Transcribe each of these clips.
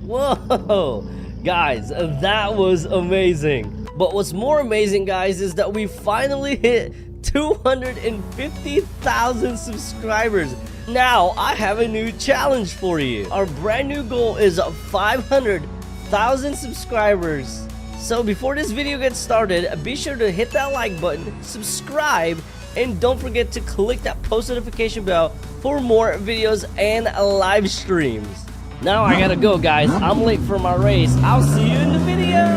Whoa, guys, that was amazing. But what's more amazing, guys, is that we finally hit 250,000 subscribers. Now I have a new challenge for you. Our brand new goal is 500,000 subscribers. So before this video gets started, be sure to hit that like button, subscribe, and don't forget to click that post notification bell for more videos and live streams. Now I gotta go, guys. I'm late for my race. I'll see you in the video.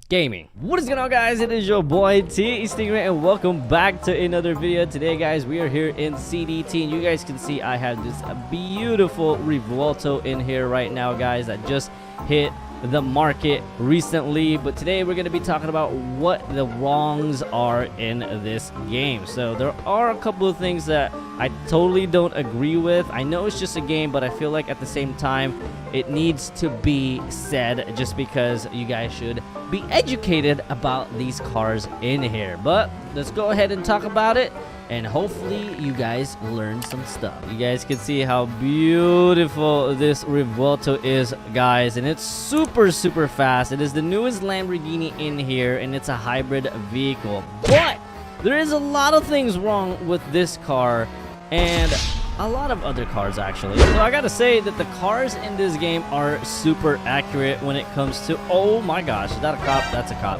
Gaming. What is going on, guys? It is your boy Tstingray, and welcome back to another video. Today, guys, we are here in CDT, and you guys can see I have this beautiful Revuelto in here right now, guys, that just hit the market recently. But today we're going to be talking about what the wrongs are in this game. So there are a couple of things that I totally don't agree with. I know it's just a game, but I feel like at the same time it needs to be said, just because you guys should be educated about these cars in here. But let's go ahead and talk about it, and hopefully you guys learn some stuff. You guys can see how beautiful this Revuelto is, guys, and it's super fast. It is the newest Lamborghini in here, and it's a hybrid vehicle. But there is a lot of things wrong with this car and a lot of other cars, actually. So I gotta say that the cars in this game are super accurate when it comes to... Oh my gosh, is that a cop? That's a cop.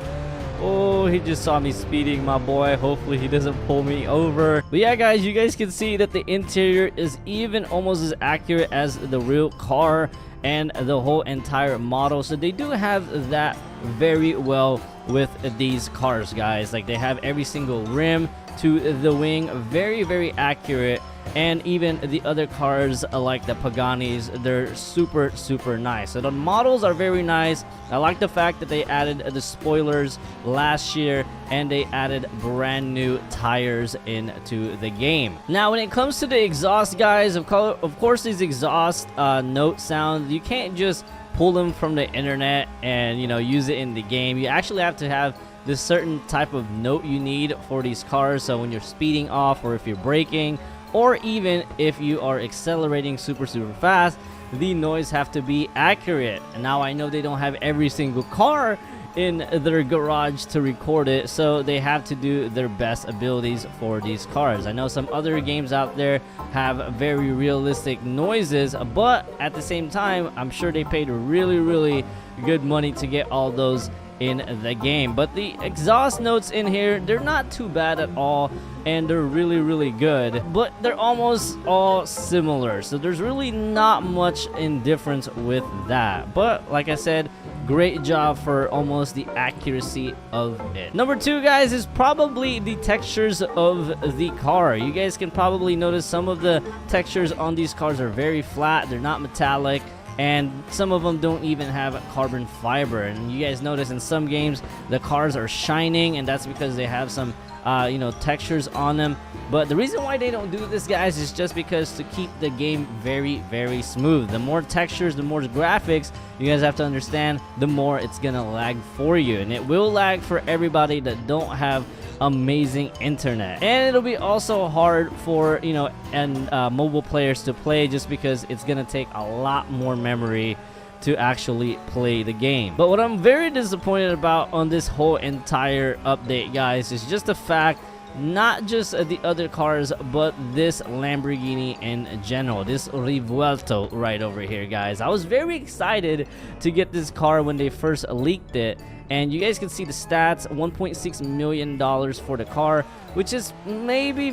Oh, he just saw me speeding, my boy. Hopefully he doesn't pull me over. But yeah, guys, you guys can see that the interior is even almost as accurate as the real car and the whole entire model. So they do have that very well with these cars, guys. Like, they have every single rim to the wing, very accurate. And even the other cars, like the Paganis, they're super nice. So the models are very nice. I like the fact that they added the spoilers last year, and they added brand new tires into the game. Now when it comes to the exhaust, guys, of course these exhaust note sounds, you can't just pull them from the internet and, you know, use it in the game. You actually have to have this certain type of note you need for these cars. So when you're speeding off, or if you're braking, or even if you are accelerating super fast, the noise have to be accurate. And now I know they don't have every single car in their garage to record it, so they have to do their best abilities for these cars. I know some other games out there have very realistic noises, but at the same time, I'm sure they paid really good money to get all those in the game. But the exhaust notes in here, they're not too bad at all, and they're really good, but they're almost all similar, so there's really not much in difference with that. But like I said, great job for almost the accuracy of it. Number two, guys, is probably the textures of the car. You guys can probably notice some of the textures on these cars are very flat, they're not metallic, and some of them don't even have carbon fiber. And you guys notice in some games the cars are shining, and that's because they have some you know, textures on them. But the reason why they don't do this, guys, is just because to keep the game very smooth. The more textures, the more graphics, you guys have to understand, the more it's gonna lag for you, and it will lag for everybody that don't have amazing internet. And it'll be also hard for, you know, and mobile players to play, just because it's gonna take a lot more memory to actually play the game. But what I'm very disappointed about on this whole entire update, guys, is just the fact, not just the other cars, but this Lamborghini in general, this Revuelto right over here, guys. I was very excited to get this car when they first leaked it, and you guys can see the stats. $1.6 million for the car, which is maybe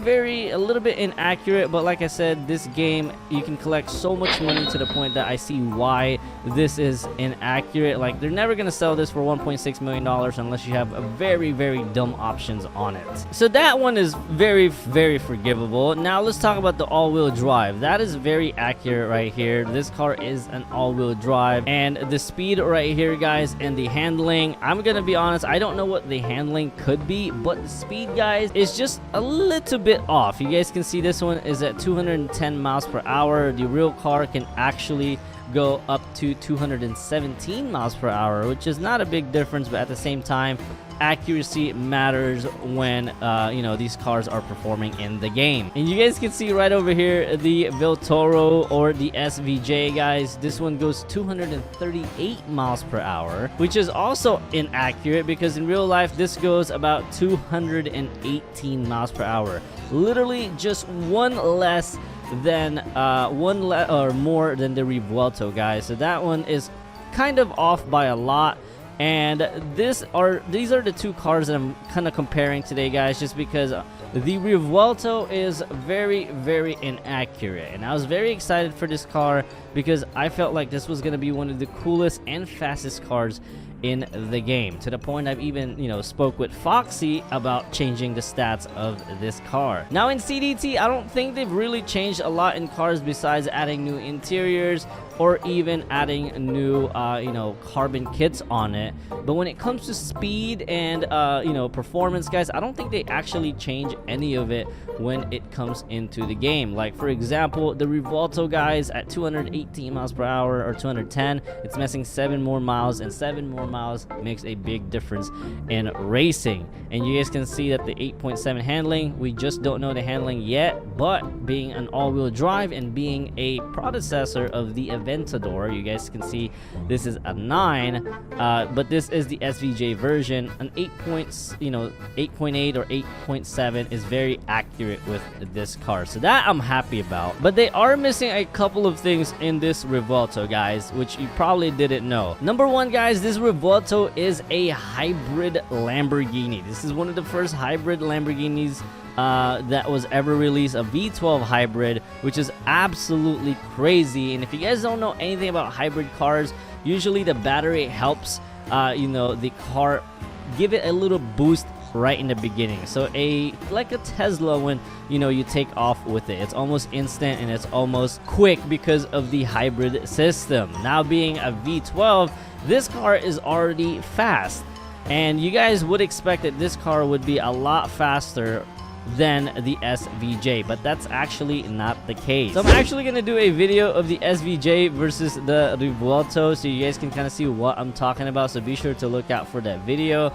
a little bit inaccurate, but like I said, this game, you can collect so much money to the point that I see why this is inaccurate. Like, they're never gonna sell this for $1.6 million unless you have very dumb options on it. So that one is very forgivable. Now let's talk about the all-wheel drive. That is very accurate right here. This car is an all-wheel drive, and the speed right here, guys, and the handling, I'm gonna be honest, I don't know what the handling could be, but the speed, guys, is just a little bit off. You guys can see this one is at 210 miles per hour. The real car can actually go up to 217 miles per hour, which is not a big difference, but at the same time, accuracy matters when you know, these cars are performing in the game. And you guys can see right over here the Viltoro or the SVJ, guys. This one goes 238 miles per hour, which is also inaccurate because in real life this goes about 218 miles per hour, literally just one less than or more than the Revuelto, guys. So that one is kind of off by a lot. And these are the two cars that I'm kind of comparing today, guys, just because the Revuelto is very, very inaccurate. And I was very excited for this car because I felt like this was going to be one of the coolest and fastest cars in the game, to the point I've even, you know, spoke with Foxy about changing the stats of this car. Now in CDT, I don't think they've really changed a lot in cars besides adding new interiors or even adding new you know, carbon kits on it. But when it comes to speed and you know, performance, guys, I don't think they actually change any of it when it comes into the game. Like for example, the Revuelto, guys, at 218 miles per hour or 210, it's missing 7 more miles, and 7 more miles makes a big difference in racing. And you guys can see that the 8.7 handling, we just don't know the handling yet, but being an all-wheel drive and being a predecessor of the Aventador, you guys can see this is a 9, but this is the SVJ version. An 8.8 or 8.7 is very accurate with this car, so that I'm happy about. But they are missing a couple of things in this Revuelto, guys, which you probably didn't know. Number one, guys, this Revuelto is a hybrid Lamborghini. This is one of the first hybrid Lamborghinis that was ever released, a V12 hybrid, which is absolutely crazy. And if you guys don't know anything about hybrid cars, usually the battery helps you know, the car give it a little boost right in the beginning. So like a Tesla, when, you know, you take off with it, it's almost instant and it's almost quick because of the hybrid system. Now being a V12, this car is already fast, and you guys would expect that this car would be a lot faster than the SVJ, but that's actually not the case. So I'm actually gonna do a video of the SVJ versus the Revuelto, so you guys can kind of see what I'm talking about, so be sure to look out for that video.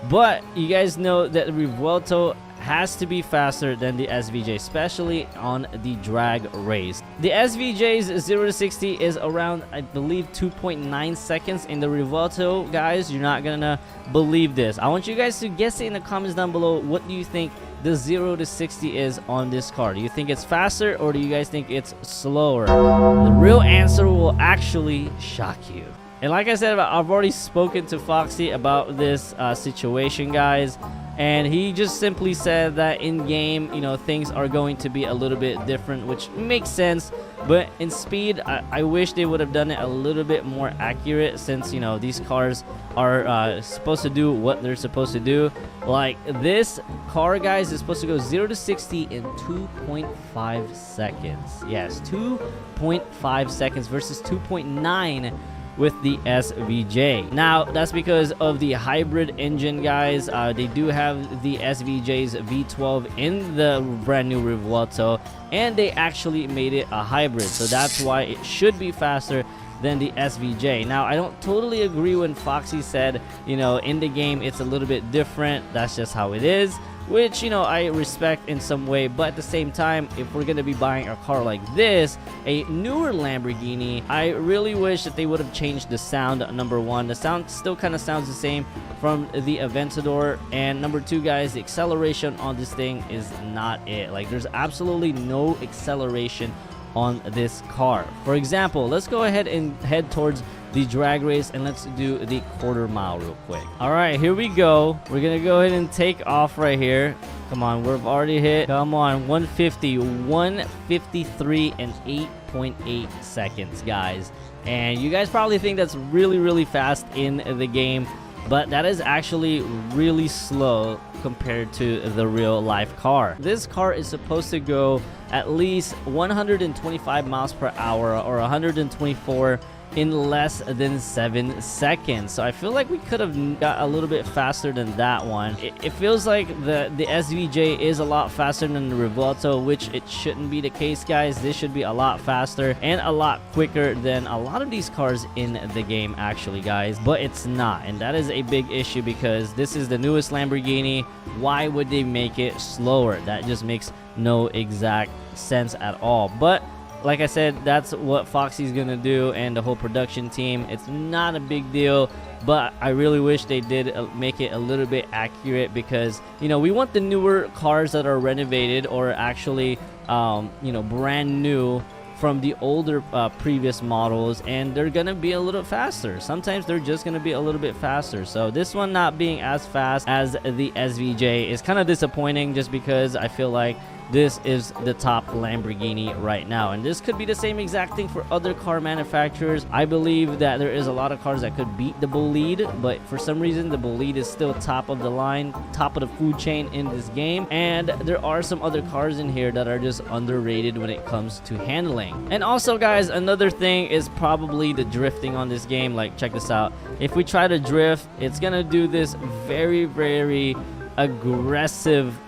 But you guys know that the Revuelto has to be faster than the SVJ, especially on the drag race. The SVJ's 0 to 60 is around, I believe, 2.9 seconds. In the Revuelto, guys, you're not gonna believe this. I want you guys to guess it in the comments down below. What do you think the 0 to 60 is on this car? Do you think it's faster, or do you guys think it's slower? The real answer will actually shock you. And like I said, I've already spoken to Foxy about this situation, guys, and he just simply said that in game, you know, things are going to be a little bit different, which makes sense. But in speed, I wish they would have done it a little bit more accurate, since, you know, these cars are supposed to do what they're supposed to do. Like this car, guys, is supposed to go 0 to 60 in 2.5 seconds. Yes, 2.5 seconds versus 2.9 with the SVJ. Now that's because of the hybrid engine, guys. They do have the SVJ's V12 in the brand new Revuelto, and they actually made it a hybrid, so that's why it should be faster than the SVJ. Now I don't totally agree when Foxy said, you know, in the game it's a little bit different. That's just how it is, which, you know, I respect in some way. But at the same time, if we're gonna be buying a car like this, a newer Lamborghini, I really wish that they would have changed the sound. Number one, the sound still kind of sounds the same from the Aventador, and number two, guys, the acceleration on this thing is not it. Like, there's absolutely no acceleration on this car. For example, let's go ahead and head towards the drag race, and let's do the quarter mile real quick. All right, here we go. We're gonna go ahead and take off right here. Come on, we've already hit, come on, 150, 153 and 8.8 seconds, guys. And you guys probably think that's really fast in the game, but that is actually really slow compared to the real life car. This car is supposed to go at least 125 miles per hour or 124 in less than 7 seconds. So I feel like we could have got a little bit faster than that one. It feels like the SVJ is a lot faster than the Revuelto, which it shouldn't be the case, guys. This should be a lot faster and a lot quicker than a lot of these cars in the game, actually, guys. But it's not, and that is a big issue because this is the newest Lamborghini. Why would they make it slower? That just makes no exact sense at all. But like I said, that's what Foxy's gonna do and the whole production team. It's not a big deal, but I really wish they did make it a little bit accurate because, you know, we want the newer cars that are renovated or actually, you know, brand new from the older previous models, and they're gonna be a little faster. Sometimes they're just gonna be a little bit faster. So this one not being as fast as the SVJ is kind of disappointing, just because I feel like this is the top Lamborghini right now, and this could be the same exact thing for other car manufacturers. I believe that there is a lot of cars that could beat the Bolide, but for some reason the Bolide is still top of the line, top of the food chain in this game, and there are some other cars in here that are just underrated when it comes to handling. And also, guys, another thing is probably the drifting on this game. Like, check this out. If we try to drift, it's gonna do this very, very aggressive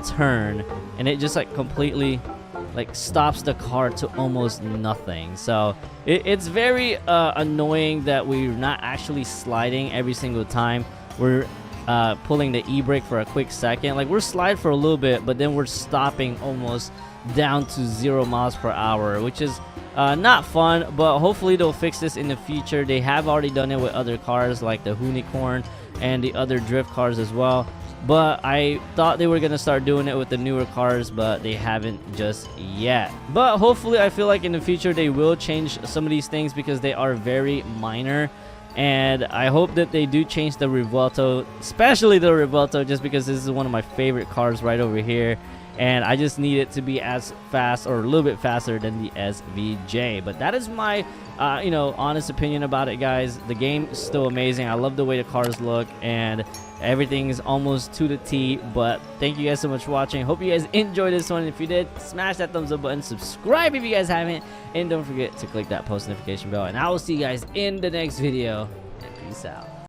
turn, and it just like completely like stops the car to almost nothing. So it's very annoying that we're not actually sliding every single time we're pulling the e-brake for a quick second. Like, we're slide for a little bit, but then we're stopping almost down to 0 miles per hour, which is not fun. But hopefully they'll fix this in the future. They have already done it with other cars like the Unicorn and the other drift cars as well. But I thought they were going to start doing it with the newer cars, but they haven't just yet. But hopefully, I feel like in the future they will change some of these things because they are very minor. And I hope that they do change the Revuelto, especially the Revuelto, just because this is one of my favorite cars right over here. And I just need it to be as fast or a little bit faster than the SVJ. But that is my, you know, honest opinion about it, guys. The game is still amazing. I love the way the cars look, and everything is almost to the T. But thank you guys so much for watching. Hope you guys enjoyed this one. If you did, smash that thumbs up button, subscribe if you guys haven't, and don't forget to click that post notification bell. And I will see you guys in the next video. And peace out.